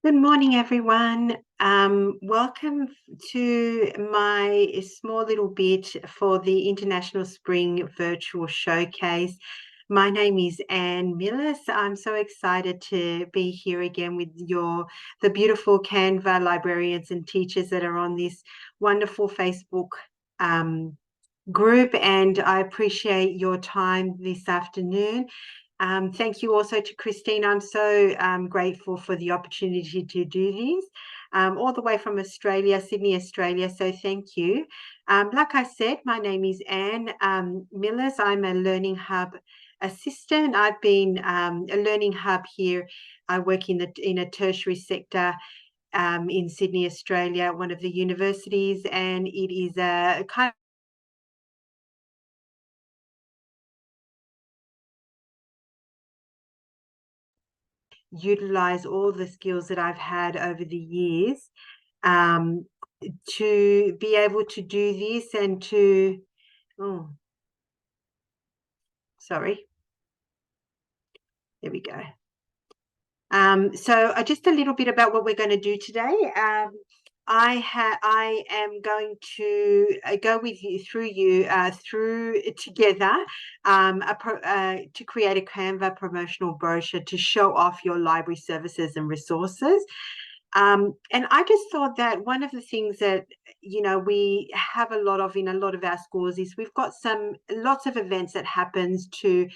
Good morning, everyone. Welcome to my small little bit for the International Spring Virtual Showcase. My name is Anne Millis. I'm so excited to be here again with the beautiful Canva librarians and teachers that are on this wonderful Facebook um, group, and I appreciate your time this afternoon. Thank you also to Christine. I'm so grateful for the opportunity to do this, all the way from Australia, Sydney, Australia. So thank you. Like I said, my name is Anne Millis. I'm a Learning Hub assistant. I've been a Learning Hub here. I work in a tertiary sector in Sydney, Australia, one of the universities, and it is a kind utilize all the skills that I've had over the years um, to be able to do this and to, oh, sorry, there we go. So just a little bit about what we're going to do today. I am going to go with you through together to create a Canva promotional brochure to show off your library services and resources. And I just thought that one of the things that we have a lot of in a lot of our schools is we've got lots of events that happens to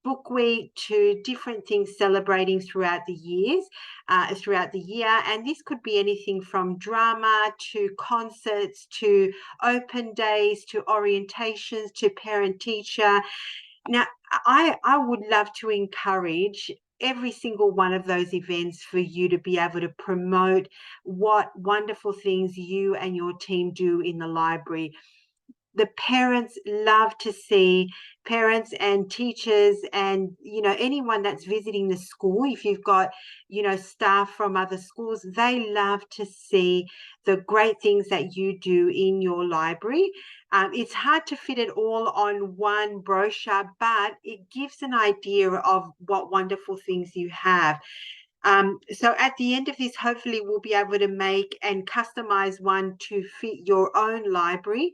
book week, to different things celebrating throughout the year. And this could be anything from drama to concerts to open days to orientations to parent teacher. Now, I would love to encourage every single one of those events for you to be able to promote what wonderful things you and your team do in the library. The parents love to see, parents and teachers and anyone that's visiting the school, if you've got staff from other schools, they love to see the great things that you do in your library. It's hard to fit it all on one brochure, but it gives an idea of what wonderful things you have. So at the end of this, hopefully we'll be able to make and customize one to fit your own library.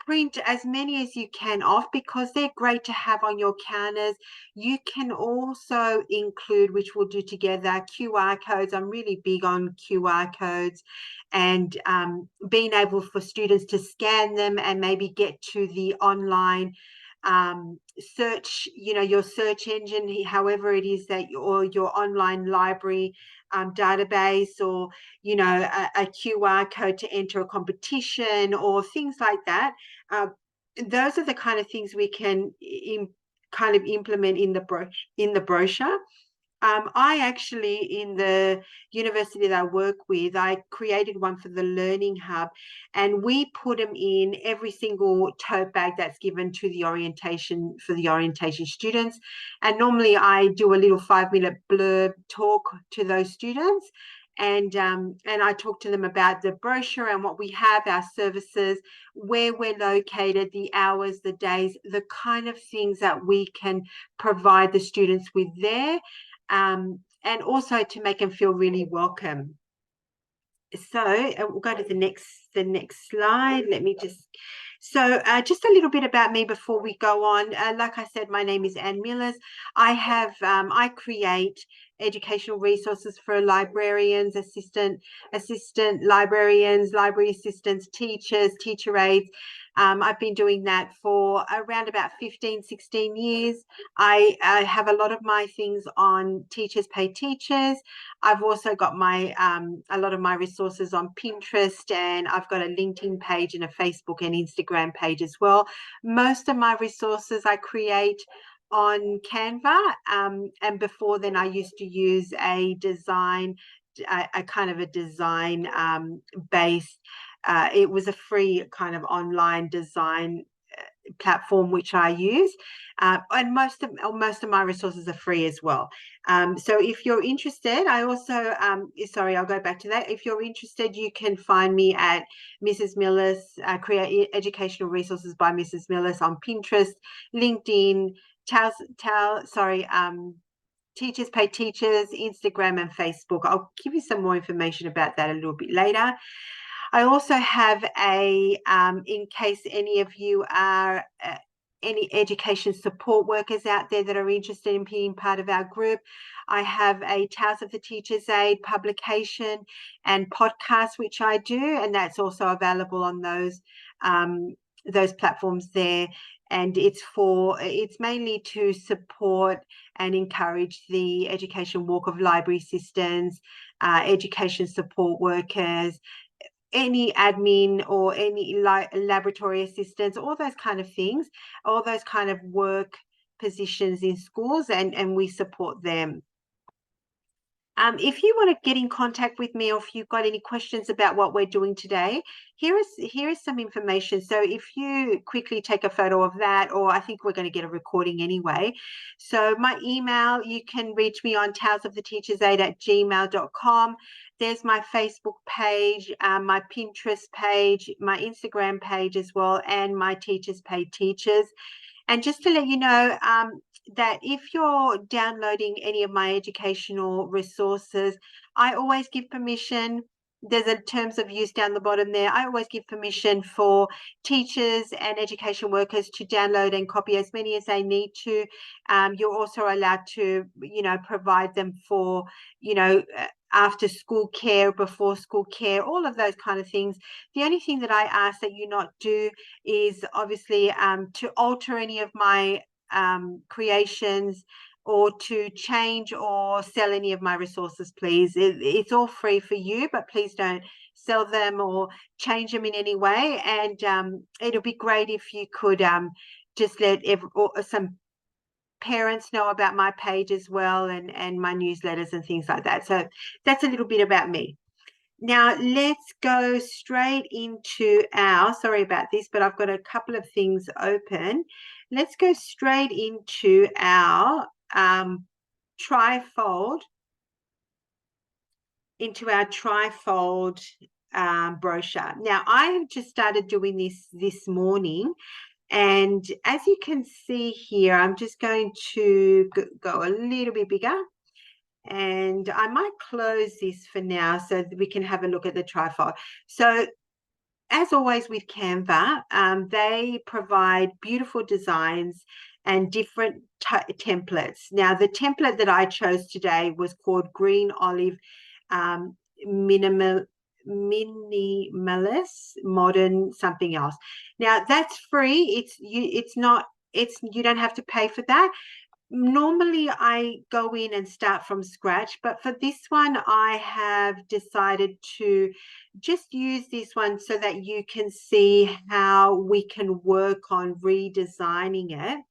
Print as many as you can off because they're great to have on your counters. You can also include, which we'll do together, QR codes. I'm really big on QR codes and being able for students to scan them and maybe get to the online search, your search engine, however it is that your online library database, or a QR code to enter a competition or things like that. uh, those are the kind of things we can kind of implement in the brochure. I actually, in the university that I work with, I created one for the Learning Hub, and we put them in every single tote bag that's given to the orientation students. And normally I do a little 5-minute blurb talk to those students. And I talk to them about the brochure and what we have, our services, where we're located, the hours, the days, the kind of things that we can provide the students with there, and also to make them feel really welcome. So we'll go to the next slide. Let me just a little bit about me before we go on. Like I said, my name is Anne Millis. I create educational resources for librarians, assistant librarians, library assistants, teachers, teacher aides. I've been doing that for around about 15, 16 years. I have a lot of my things on Teachers Pay Teachers. I've also got a lot of my resources on Pinterest, and I've got a LinkedIn page and a Facebook and Instagram page as well. Most of my resources I create on Canva, and before then I used to use a kind of a design base. It was a free kind of online design platform which I use, and most of my resources are free as well. So if you're interested, I also sorry, I'll go back to that. If you're interested, you can find me at Mrs. Millis, create educational resources by Mrs. Millis on Pinterest, LinkedIn, Teachers Pay Teachers, Instagram and Facebook. I'll give you some more information about that a little bit later. I also have in case any of you are any education support workers out there that are interested in being part of our group, I have a Tales of the Teacher's Aid publication and podcast, which I do, and that's also available on those platforms there. And it's mainly to support and encourage the education walk of library assistants, education support workers, any admin or any laboratory assistants, all those kind of things, all those kind of work positions in schools, and we support them. If you want to get in contact with me, or if you've got any questions about what we're doing today, here is some information. So if you quickly take a photo of that, or I think we're going to get a recording anyway. So my email, you can reach me on talesoftheteachersaid@gmail.com. There's my Facebook page, my Pinterest page, my Instagram page as well, and my Teachers Pay Teachers. And just to let you know, that if you're downloading any of my educational resources, I always give permission. There's a terms of use down the bottom there. I always give permission for teachers and education workers to download and copy as many as they need to. You're also allowed to, provide them for, after school care, before school care, all of those kind of things. The only thing that I ask that you not do is obviously to alter any of my creations, or to change or sell any of my resources, please. It's all free for you, but please don't sell them or change them in any way. And it'll be great if you could just let some parents know about my page as well, and my newsletters and things like that. So that's a little bit about me. Now, let's go straight into sorry about this, but I've got a couple of things open. Let's go straight into our trifold, brochure. Now, I have just started doing this morning. And as you can see here, I'm just going to go a little bit bigger. And I might close this for now so that we can have a look at the trifold. So as always with Canva, they provide beautiful designs and different templates. Now, the template that I chose today was called Green Olive Millis Modern something else. Now, that's free. You don't have to pay for that. Normally I go in and start from scratch, but for this one I have decided to just use this one so that you can see how we can work on redesigning it.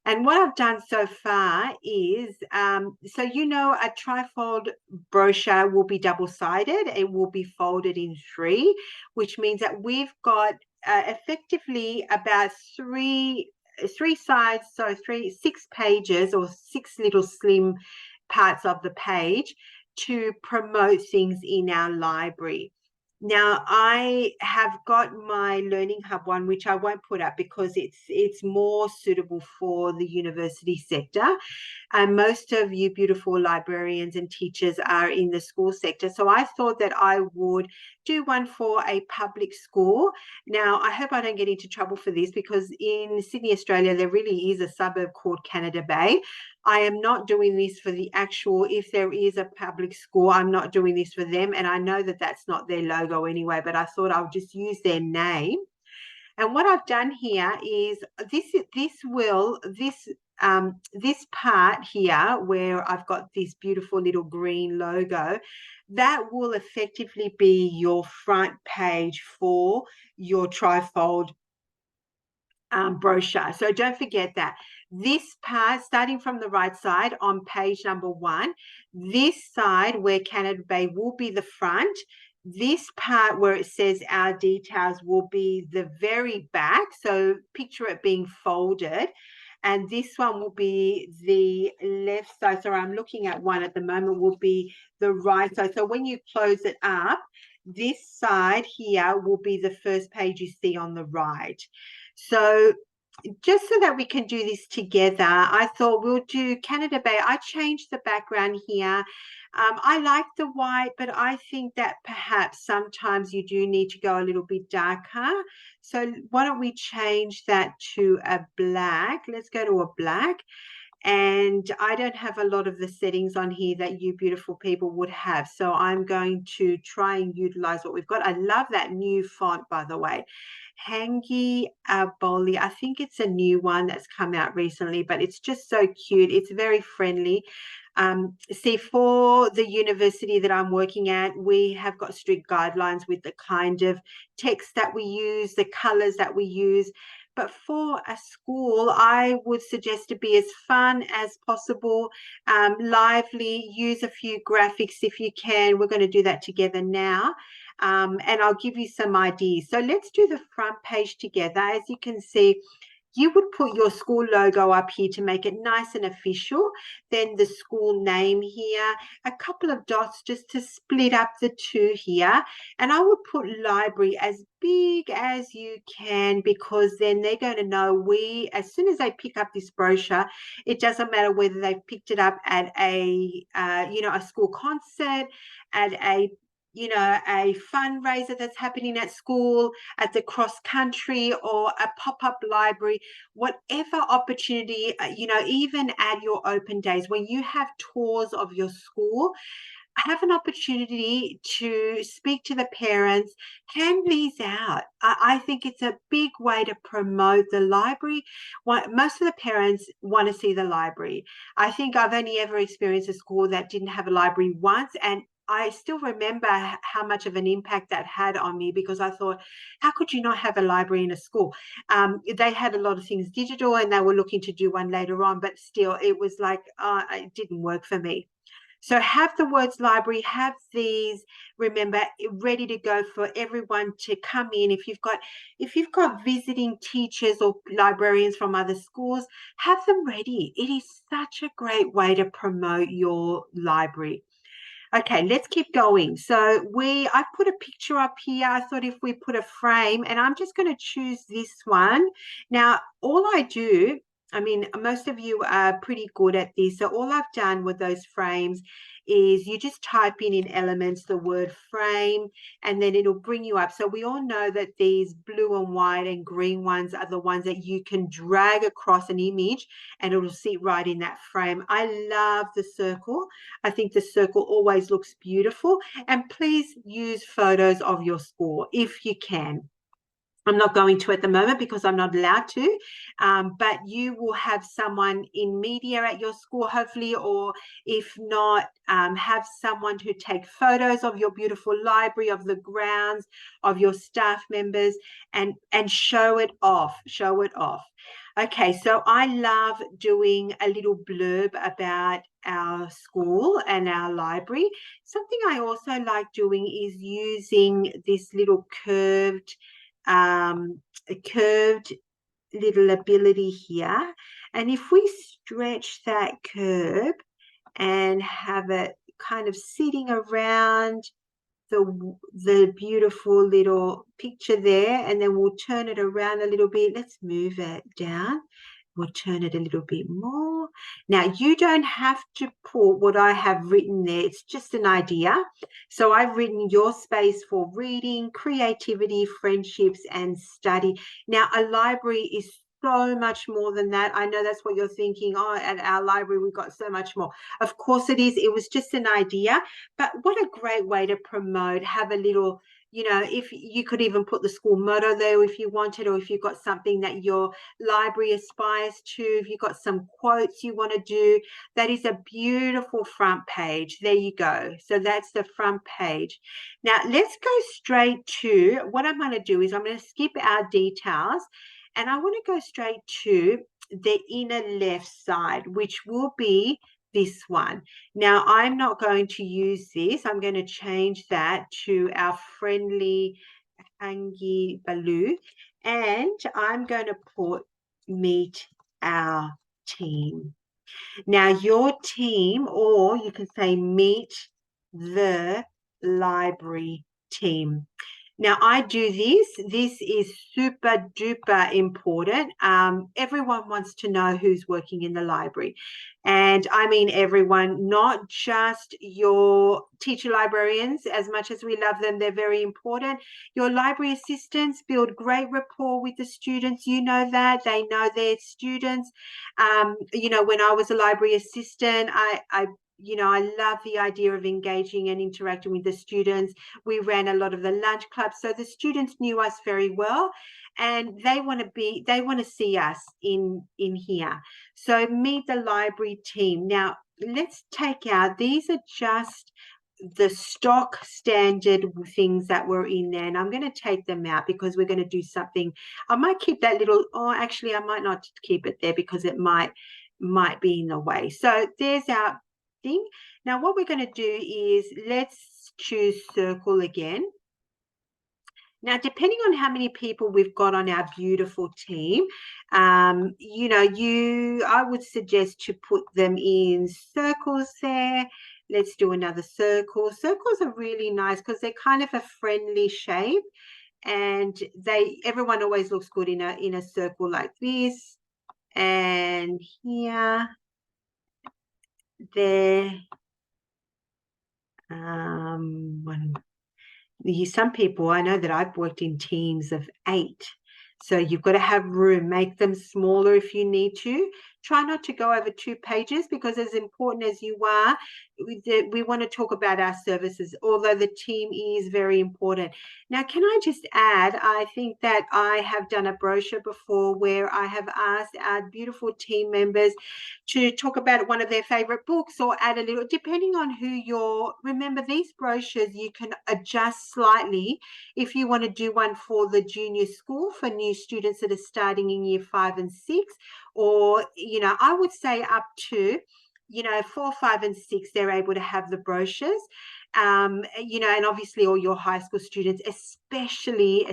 And what I've done so far is, so a trifold brochure will be double-sided. It will be folded in three, which means that we've got effectively about three sides, so 6 pages, or 6 little slim parts of the page to promote things in our library. Now, I have got my Learning Hub one, which I won't put up because it's more suitable for the university sector. And most of you beautiful librarians and teachers are in the school sector. So I thought that I would do one for a public school. Now, I hope I don't get into trouble for this, because in Sydney, Australia, there really is a suburb called Canada Bay. I am not doing this for the actual, if there is a public school, I'm not doing this for them. And I know that that's not their logo anyway, but I thought I'll just use their name. And what I've done here is this part here where I've got this beautiful little green logo, that will effectively be your front page for your trifold brochure. So don't forget that. This part, starting from the right side on page number 1, this side where Canada Bay will be the front. This part where it says our details will be the very back. So picture it being folded. And this one will be the left side. So I'm looking at one at the moment, will be the right side. So when you close it up, this side here will be the first page you see on the right. So just so that we can do this together, I thought we'll do Canada Bay. I changed the background here. I like the white, but I think that perhaps sometimes you do need to go a little bit darker. So why don't we change that to a black? Let's go to a black. And I don't have a lot of the settings on here that you beautiful people would have. So I'm going to try and utilize what we've got. I love that new font, by the way. Hangi Aboli. I think it's a new one that's come out recently, but it's just so cute. It's very friendly. See, for the university that I'm working at, we have got strict guidelines with the kind of text that we use, the colors that we use. But for a school, I would suggest to be as fun as possible, lively, use a few graphics if you can. We're going to do that together now. And I'll give you some ideas. So let's do the front page together. As you can see, you would put your school logo up here to make it nice and official. Then the school name here, a couple of dots just to split up the two here. And I would put library as big as you can, because then they're going to know as soon as they pick up this brochure, it doesn't matter whether they've picked it up at a school concert, at a fundraiser that's happening at school, at the cross country, or a pop-up library, whatever opportunity, even at your open days, when you have tours of your school, have an opportunity to speak to the parents, hand these out. I think it's a big way to promote the library. Most of the parents want to see the library. I think I've only ever experienced a school that didn't have a library once, and I still remember how much of an impact that had on me, because I thought, how could you not have a library in a school? They had a lot of things digital, and they were looking to do one later on, but still, it was like, it didn't work for me. So have the words library, have these, remember, ready to go for everyone to come in. If you've got visiting teachers or librarians from other schools, have them ready. It is such a great way to promote your library. Okay, let's keep going. So I put a picture up here. I thought if we put a frame, and I'm just going to choose this one. Now, all I do, I mean, most of you are pretty good at this. So all I've done with those frames is you just type in Elements the word frame, and then it'll bring you up. So we all know that these blue and white and green ones are the ones that you can drag across an image and it'll sit right in that frame. I love the circle. I think the circle always looks beautiful. And please use photos of your school if you can. I'm not going to at the moment because I'm not allowed to, but you will have someone in media at your school, hopefully, or if not, have someone who take photos of your beautiful library, of the grounds, of your staff members, and show it off. Show it off. Okay, so I love doing a little blurb about our school and our library. Something I also like doing is using this little a curved little ability here. And if we stretch that curve and have it kind of sitting around the beautiful little picture there, and then we'll turn it around a little bit. Let's move it down. We'll turn it a little bit more. Now, you don't have to put what I have written there. It's just an idea. So I've written your space for reading, creativity, friendships, and study. Now, a library is so much more than that. I know that's what you're thinking. Oh, at our library, we've got so much more. Of course it is. It was just an idea. But what a great way to promote, have a little, if you could even put the school motto there if you wanted, or if you've got something that your library aspires to, if you've got some quotes you want to do, that is a beautiful front page. There you go. So that's the front page. Now let's go straight to what I'm going to do is I'm going to skip our details, and I want to go straight to the inner left side, which will be this one. Now, I'm not going to use this. I'm going to change that to our friendly Hangi Baloo, and I'm going to put meet our team. Now, your team, or you can say meet the library team. Now, I do this. This is super duper important. Everyone wants to know who's working in the library. And I mean everyone, not just your teacher librarians. As much as we love them, they're very important. Your library assistants build great rapport with the students. You know that. They know their students. When I was a library assistant, I love the idea of engaging and interacting with the students. We ran a lot of the lunch clubs, so the students knew us very well, and they want to see us in here. So meet the library team. Now let's take out, these are just the stock standard things that were in there, and I'm going to take them out because we're going to do something. I might keep that little, oh, actually I might not keep it there because it might be in the way. So there's our thing. Now what we're going to do is let's choose circle again. Now, depending on how many people we've got on our beautiful team, I would suggest to put them in circles there. Let's do another circle. Circles are really nice because they're kind of a friendly shape, and everyone always looks good in a circle like this. And here, there, some people, I know that I've worked in teams of 8. So you've got to have room. Make them smaller if you need to. Try not to go over 2 pages because as important as you are, we want to talk about our services, although the team is very important. Now, can I just add, I think that I have done a brochure before where I have asked our beautiful team members to talk about one of their favorite books or add a little, depending on remember these brochures, you can adjust slightly if you want to do one for the junior school for new students that are starting in year 5 and 6, or, I would say up to, 4, 5, and 6, they're able to have the brochures. And obviously all your high school students, especially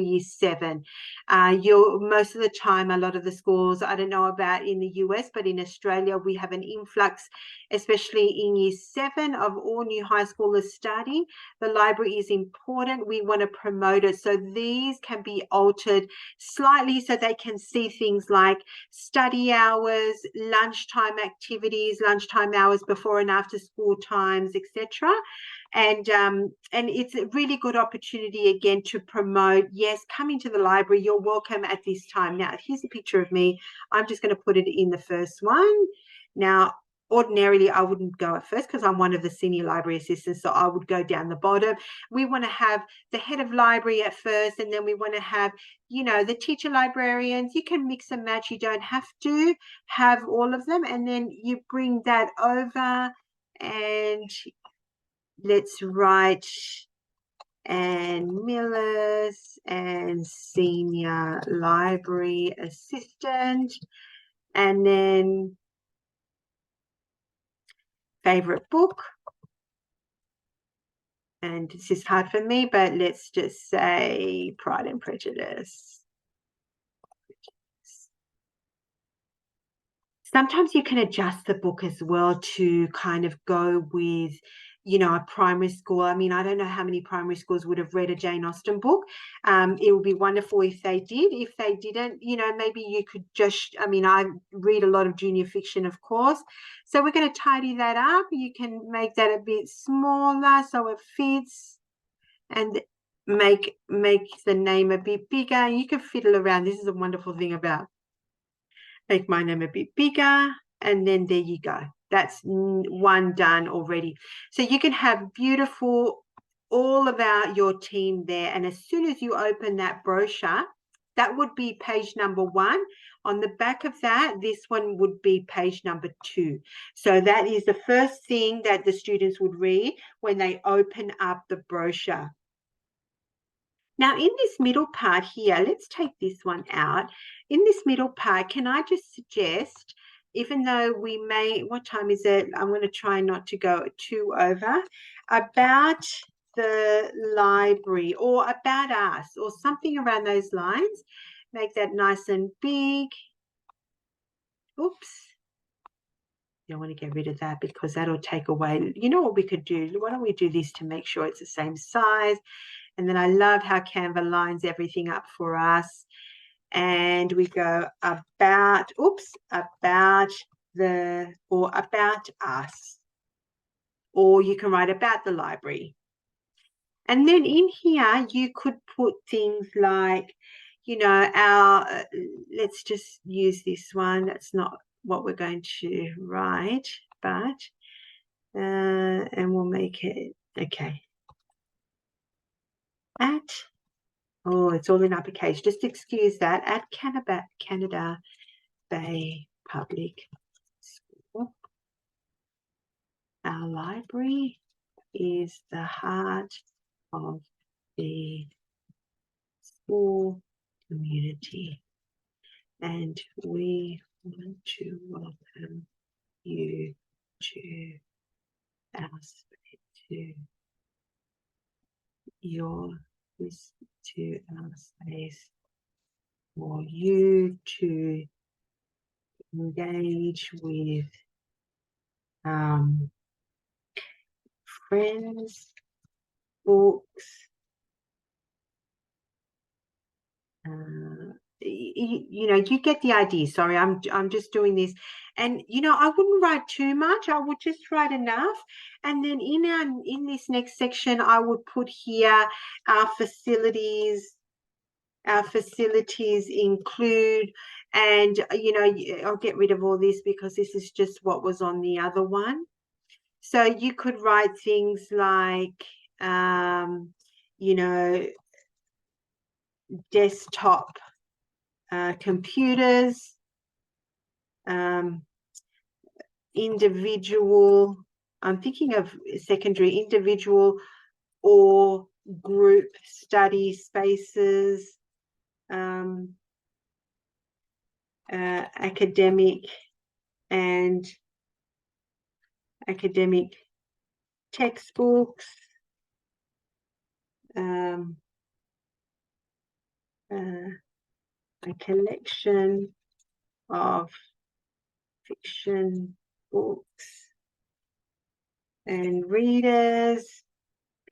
year 7. Most of the time, a lot of the schools, I don't know about in the US, but in Australia, we have an influx, especially in year 7, of all new high schoolers starting. The library is important. We want to promote it. So these can be altered slightly so they can see things like study hours, lunchtime activities, lunchtime hours, before and after school times, etc. And it's a really good opportunity again to promote, yes, come into the library, you're welcome at this time. Now here's a picture of me. I'm just going to put it in the first one. Now ordinarily I wouldn't go at first because I'm one of the senior library assistants, so I would go down the bottom. We want to have the head of library at first, and then we want to have the teacher librarians. You can mix and match, you don't have to have all of them, and then you bring that over, and let's write and Millis and senior library assistant, and then favorite book. And this is hard for me, but let's just say Pride and Prejudice. Sometimes you can adjust the book as well to kind of go with, a primary school. I mean, I don't know how many primary schools would have read a Jane Austen book. It would be wonderful if they did. If they didn't, maybe you could just, I read a lot of junior fiction, of course. So we're going to tidy that up. You can make that a bit smaller so it fits, and make the name a bit bigger. You can fiddle around. This is a wonderful thing about make my name a bit bigger, and then there you go. That's one done already. So you can have beautiful, all about your team there. And as soon as you open that brochure, that would be page number 1. On the back of that, this one would be page number 2. So that is the first thing that the students would read when they open up the brochure. Now, in this middle part here, let's take this one out. In this middle part, can I just suggest, even though we may, what time is it? I'm going to try not to go 2 over, about the library or about us or something around those lines. Make that nice and big. Oops. You don't want to get rid of that because that'll take away. You know what we could do? Why don't we do this to make sure it's the same size? And then I love how Canva lines everything up for us. And we go about, about us. Or you can write about the library. And then in here, you could put things like, you know, let's just use this one. That's not what we're going to write, but, and we'll make it, okay. It's all in uppercase. Just excuse that. At Canada Bay Public School, our library is the heart of the school community, and we want to welcome you to our space for you to engage with friends, books, you know, you get the idea. Sorry, I'm just doing this. And, you know, I wouldn't write too much. I would just write enough. And then in this next section, I would put here our facilities. Our facilities include, and, you know, I'll get rid of all this because this is just what was on the other one. So you could write things like, you know, desktop computers, individual, I'm thinking of secondary, individual or group study spaces, academic textbooks, a collection of fiction books and readers,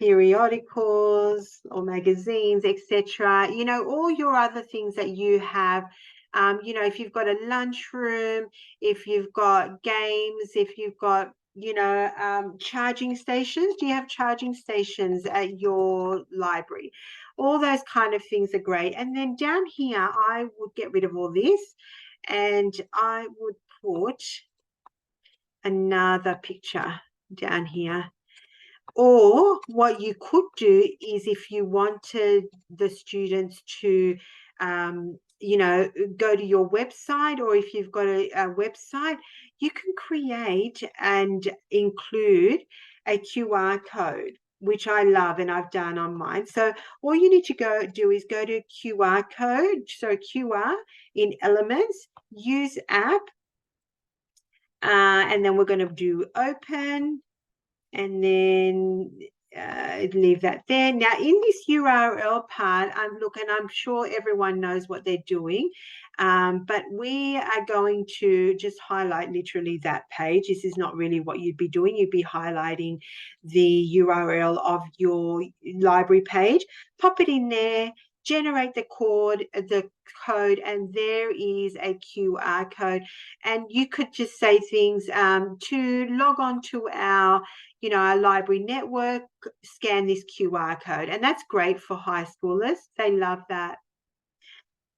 periodicals or magazines, etc. You know, all your other things that you have. You know, if you've got a lunchroom, if you've got games, if you've got, you know, charging stations. Do you have charging stations at your library? All those kind of things are great. And then down here, I would get rid of all this and I would put another picture down here. Or what you could do is, if you wanted the students to, you know, go to your website, or if you've got a website, you can create and include a QR code, which I love and I've done on mine. So all you need to do is go to QR code, so QR in Elements, use app, and then we're going to do open, and then leave that there. Now, in this URL part, I'm sure everyone knows what they're doing, but we are going to just highlight literally that page. This is not really what you'd be doing. You'd be highlighting the URL of your library page, pop it in there, generate the code, and there is a QR code. And you could just say things to log on to our, you know, our library network, scan this QR code. And that's great for high schoolers. They love that.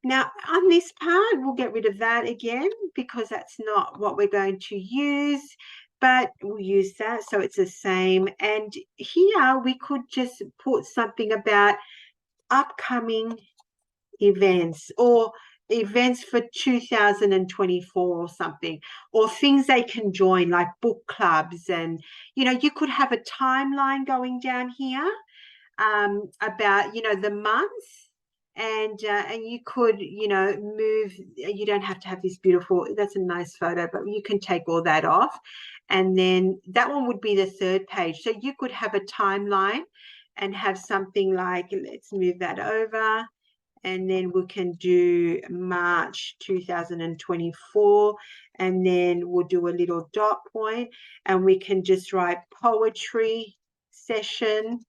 Now, on this part, we'll get rid of that again because that's not what we're going to use, but we'll use that so it's the same. And here we could just put something about upcoming events, or events for 2024 or something, or things they can join, like book clubs. And, you know, you could have a timeline going down here about, you know, the months, and you could, you know, move. You don't have to have this beautiful, that's a nice photo, but you can take all that off, and then that one would be the third page. So you could have a timeline and have something like, let's move that over, and then we can do March 2024, and then we'll do a little dot point, and we can just write poetry session,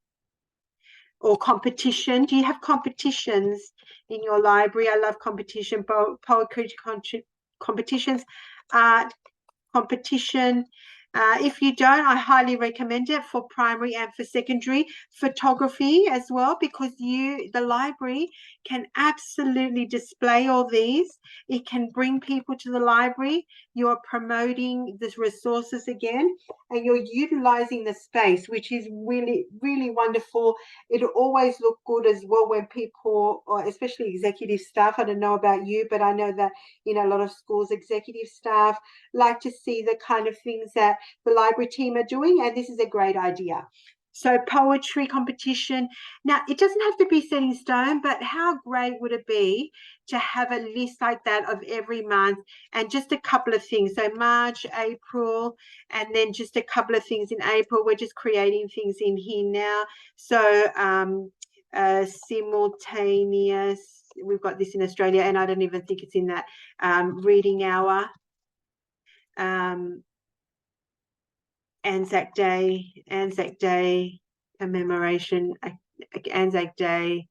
or competition. Do you have competitions in your library? I love competition, poetry competitions, art competition. If you don't, I highly recommend it for primary and for secondary. Photography as well, because the library can absolutely display all these. It can bring people to the library. You're promoting the resources again, and you're utilizing the space, which is really, really wonderful. It'll always look good as well when people, or especially executive staff, I don't know about you, but I know that a lot of schools, executive staff like to see the kind of things that the library team are doing, and this is a great idea. So poetry competition. Now, it doesn't have to be set in stone, but how great would it be to have a list like that of every month and just a couple of things? So March, April, and then just a couple of things in April. We're just creating things in here now. So simultaneous, we've got this in Australia, and I don't even think it's in that reading hour. Anzac Day commemoration, Anzac Day,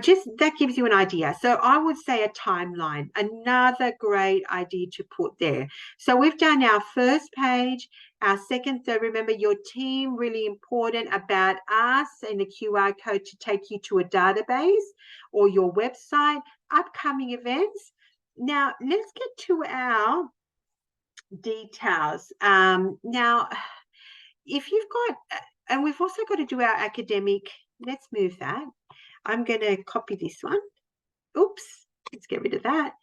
just that gives you an idea. So I would say a timeline, another great idea to put there. So we've done our first page, our second, third, remember your team, really important, about us, and a QR code to take you to a database or your website, upcoming events. Now, let's get to our details. Now, if you've got, and we've also got to do our academic, let's move that. I'm going to copy this one. Oops, let's get rid of that.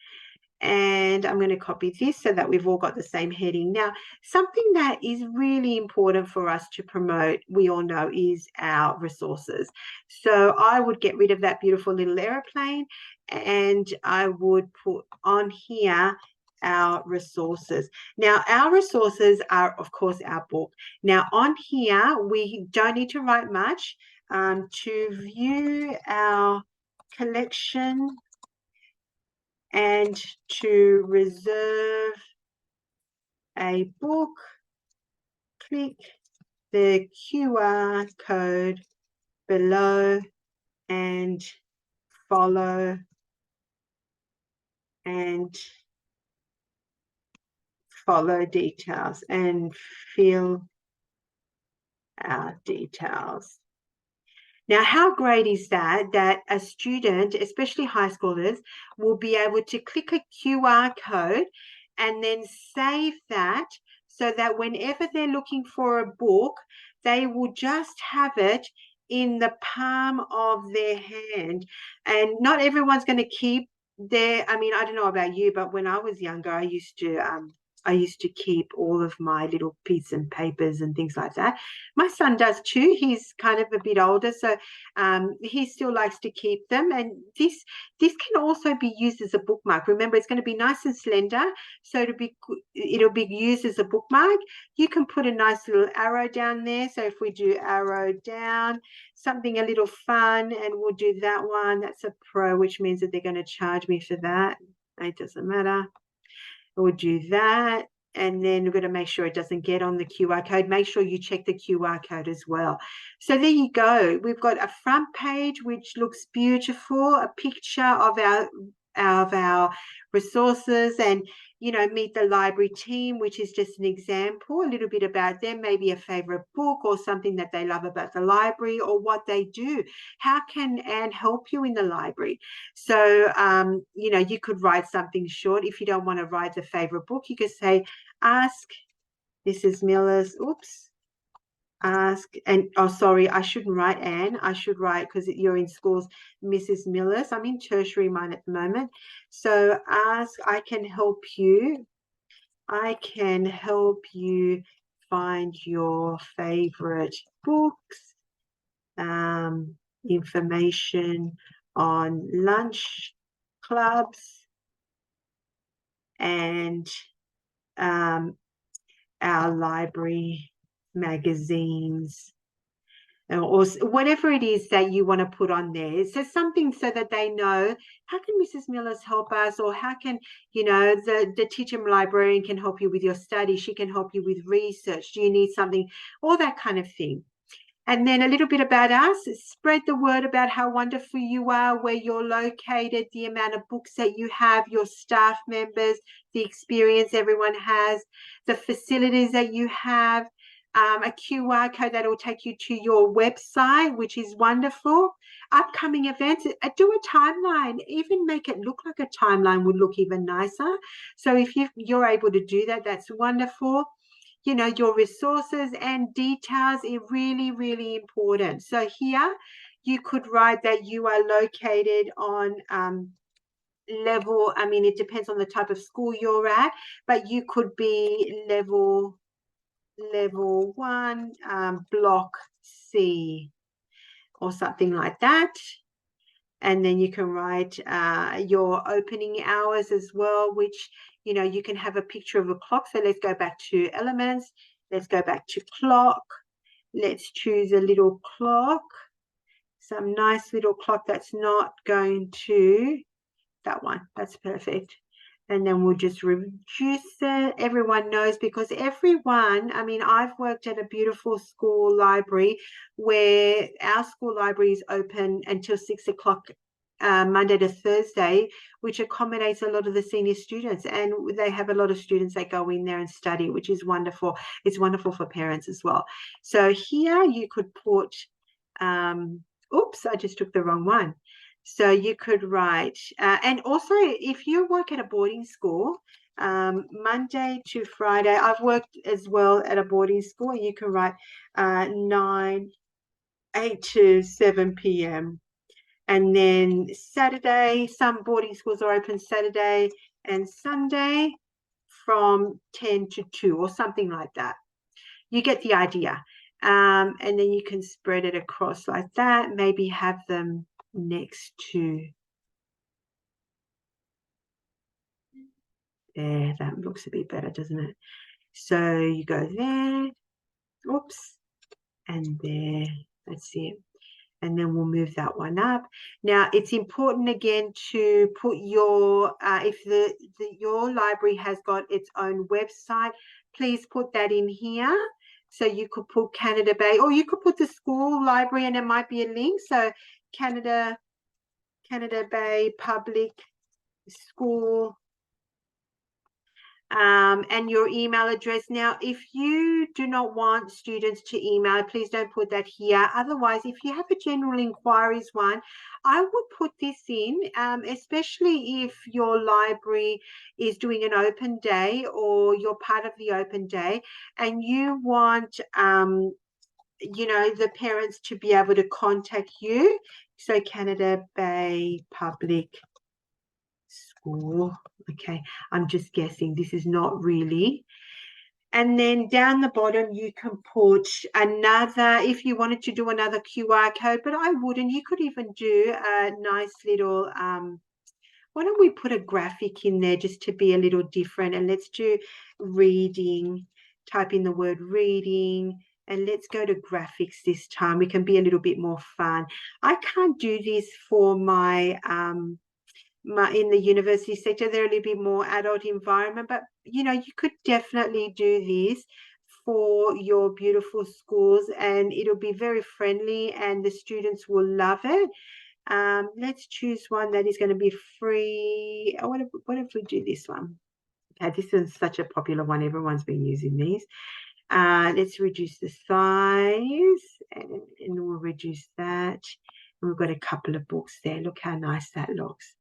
And I'm going to copy this so that we've all got the same heading. Now, something that is really important for us to promote, we all know, is our resources. So I would get rid of that beautiful little airplane, and I would put on here our resources. Now, our resources are, of course, our book. Now, on here, we don't need to write much. To view our collection and to reserve a book, click the QR code below and follow details and fill out details. Now, how great is that a student, especially high schoolers, will be able to click a QR code and then save that, so that whenever they're looking for a book, they will just have it in the palm of their hand. And not everyone's going to keep I mean, I don't know about you, but when I was younger, I used to keep all of my little pieces and papers and things like that. My son does too. He's kind of a bit older, so he still likes to keep them. And this can also be used as a bookmark. Remember, it's going to be nice and slender, so it'll be used as a bookmark. You can put a nice little arrow down there. So if we do arrow down, something a little fun, and we'll do that one. That's a pro, which means that they're going to charge me for that. It doesn't matter. We'll do that. And then we're going to make sure it doesn't get on the QR code. Make sure you check the QR code as well. So there you go. We've got a front page, which looks beautiful, a picture of our resources, and meet the library team, which is just an example, a little bit about them, maybe a favorite book or something that they love about the library or what they do. How can Anne help you in the library? So, you could write something short. If you don't want to write the favorite book, you could say, ask, this is Millis, oops, ask, and sorry, I shouldn't write Anne, I should write, because you're in schools, Mrs. Millis. I'm in tertiary mine at the moment. So ask, I can help you find your favorite books, information on lunch clubs, and our library magazines, or whatever it is that you want to put on there. It says something so that they know, how can Mrs. Millis help us, or how can, the teacher librarian can help you with your study. She can help you with research. Do you need something? All that kind of thing. And then a little bit about us. Spread the word about how wonderful you are, where you're located, the amount of books that you have, your staff members, the experience everyone has, the facilities that you have, a QR code that will take you to your website, which is wonderful. Upcoming events, do a timeline. Even make it look like a timeline would look even nicer. So if you're able to do that, that's wonderful. Your resources and details are really, really important. So here you could write that you are located on level, it depends on the type of school you're at, but you could be level 1, block C or something like that. And then you can write your opening hours as well, which, you can have a picture of a clock. So let's go back to elements. Let's go back to clock. Let's choose a little clock, some nice little clock that's not going to, that one, that's perfect. And then we'll just reduce it. Everyone knows, because everyone, I've worked at a beautiful school library where our school library is open until 6 o'clock Monday to Thursday, which accommodates a lot of the senior students, and they have a lot of students that go in there and study, which is wonderful. It's wonderful for parents as well. So here you could put, oops, I just took the wrong one. So you could write, and also if you work at a boarding school, Monday to Friday, I've worked as well at a boarding school, you can write 8 to 7 p.m. And then Saturday, some boarding schools are open Saturday and Sunday from 10 to 2 or something like that. You get the idea. And then you can spread it across like that, maybe have them next to there. That looks a bit better, doesn't it? So you go there, oops, and there, that's it. And then we'll move that one up. Now it's important again to put your, if your library has got its own website, please put that in here. So you could put Canada Bay, or you could put the school library and it might be a link. So Canada Bay Public School, and your email address. Now, if you do not want students to email, please don't put that here. Otherwise, if you have a general inquiries one, I would put this in, especially if your library is doing an open day or you're part of the open day and you want, the parents to be able to contact you. So Canada Bay Public School. Okay, I'm just guessing. This is not really. And then down the bottom, you can put another, if you wanted to do another QR code, but I wouldn't. You could even do a nice little, why don't we put a graphic in there just to be a little different? And let's do reading, type in the word reading, and let's go to graphics this time. We can be a little bit more fun. I can't do this for my, in the university sector. They're a little bit more adult environment, but you could definitely do this for your beautiful schools and it'll be very friendly and the students will love it. Let's choose one that is going to be free. What if we do this one? Okay, this is such a popular one. Everyone's been using these. Let's reduce the size and we'll reduce that. And we've got a couple of books there. Look how nice that looks.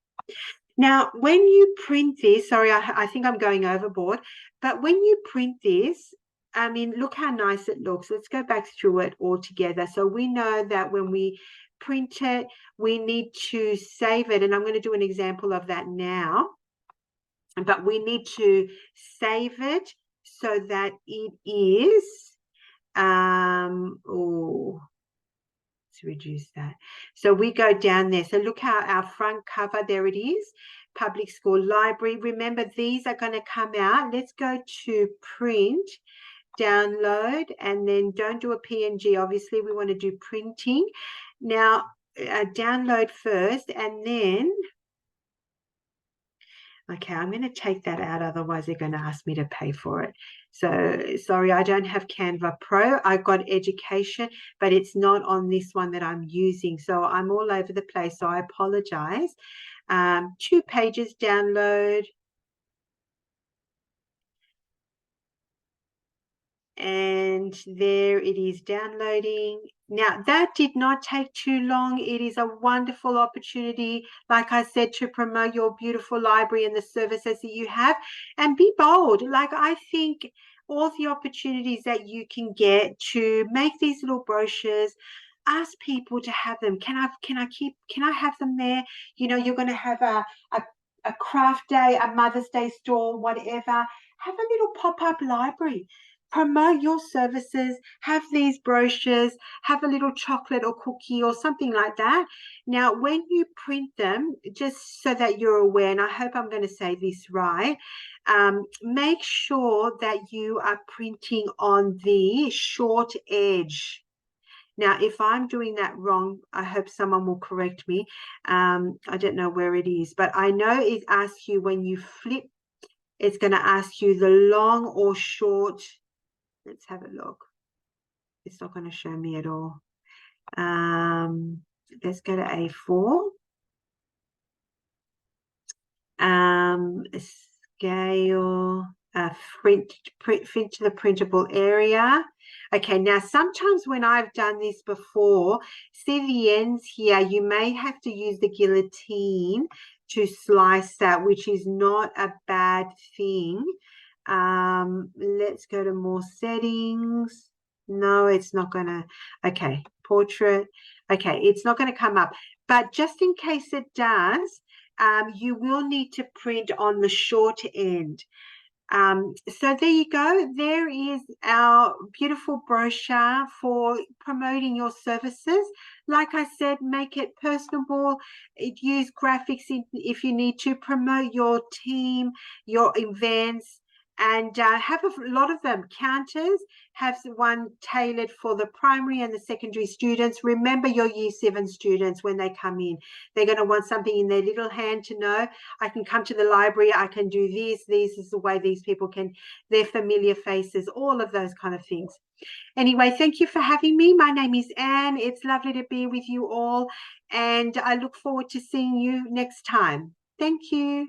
Now, when you print this, sorry, I think I'm going overboard, but when you print this, look how nice it looks. Let's go back through it all together. So we know that when we print it, we need to save it. And I'm going to do an example of that now. But we need to save it so that it is, let's reduce that. So we go down there. So look how our front cover, there it is, public school library. Remember, these are going to come out. Let's go to print download, and then don't do a PNG. Obviously, we want to do printing. Now, download first, and then, okay, I'm going to take that out. Otherwise, they're going to ask me to pay for it. So, sorry, I don't have Canva Pro. I've got education, but it's not on this one that I'm using. So I'm all over the place. So I apologize. 2 pages download. And there it is downloading. Now, that did not take too long. It is a wonderful opportunity, like I said, to promote your beautiful library and the services that you have, and be bold. Like, I think all the opportunities that you can get to make these little brochures, ask people to have them. Can I have them there? You know, you're going to have a craft day, a Mother's Day store, whatever. Have a little pop-up library, promote your services, have these brochures, have a little chocolate or cookie or something like that. Now, when you print them, just so that you're aware, and I hope I'm going to say this right, make sure that you are printing on the short edge. Now, if I'm doing that wrong, I hope someone will correct me. I don't know where it is, but I know it asks you when you flip, it's going to ask you the long or short. Let's have a look. It's not going to show me at all. Let's go to A4. Scale, print to the printable area. Okay, now sometimes when I've done this before, see the ends here, you may have to use the guillotine to slice that, which is not a bad thing. Let's go to more settings. No, it's not going to. Okay, portrait. Okay, it's not going to come up. But just in case it does, you will need to print on the short end. So there you go. There is our beautiful brochure for promoting your services. Like I said, make it personable. Use graphics if you need to promote your team, your events, and have a lot of them. Counters, have one tailored for the primary and the secondary students. Remember your Year 7 students when they come in. They're going to want something in their little hand to know, I can come to the library, I can do this is the way these people can, their familiar faces, all of those kind of things. Anyway, thank you for having me. My name is Anne. It's lovely to be with you all, and I look forward to seeing you next time. Thank you.